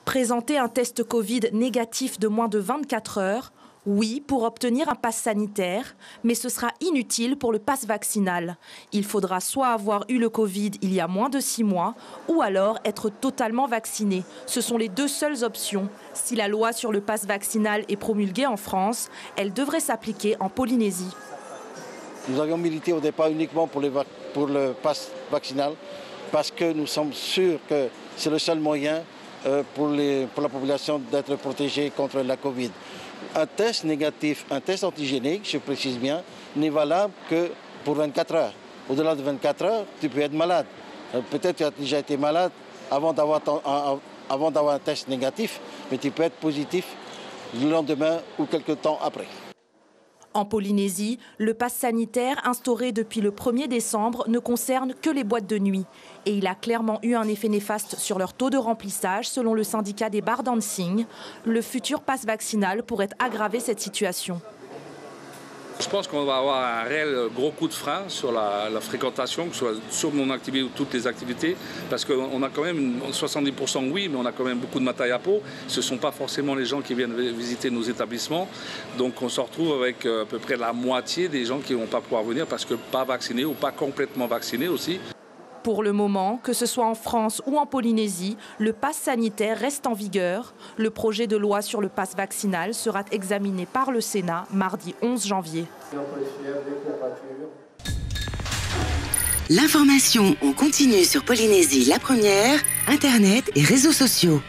Présenter un test Covid négatif de moins de 24 heures, oui, pour obtenir un pass sanitaire, mais ce sera inutile pour le pass vaccinal. Il faudra soit avoir eu le Covid il y a moins de 6 mois, ou alors être totalement vacciné. Ce sont les deux seules options. Si la loi sur le pass vaccinal est promulguée en France, elle devrait s'appliquer en Polynésie. Nous avions milité au départ uniquement pour le pass vaccinal, parce que nous sommes sûrs que c'est le seul moyen pour la population d'être protégée contre la Covid. Un test négatif, un test antigénique, je précise bien, n'est valable que pour 24 heures. Au-delà de 24 heures, tu peux être malade. Peut-être que tu as déjà été malade avant d'avoir un test négatif, mais tu peux être positif le lendemain ou quelque temps après. En Polynésie, le pass sanitaire instauré depuis le 1er décembre ne concerne que les boîtes de nuit. Et il a clairement eu un effet néfaste sur leur taux de remplissage, selon le syndicat des bar dancing. Le futur pass vaccinal pourrait aggraver cette situation. Je pense qu'on va avoir un réel gros coup de frein sur la fréquentation, que ce soit sur mon activité ou toutes les activités, parce qu'on a quand même 70% oui, mais on a quand même beaucoup de matayapos. Ce ne sont pas forcément les gens qui viennent visiter nos établissements. Donc on se retrouve avec à peu près la moitié des gens qui ne vont pas pouvoir venir parce que pas vaccinés ou pas complètement vaccinés aussi. Pour le moment, que ce soit en France ou en Polynésie, le pass sanitaire reste en vigueur. Le projet de loi sur le pass vaccinal sera examiné par le Sénat mardi 11 janvier. L'information en continu sur Polynésie la première, Internet et réseaux sociaux.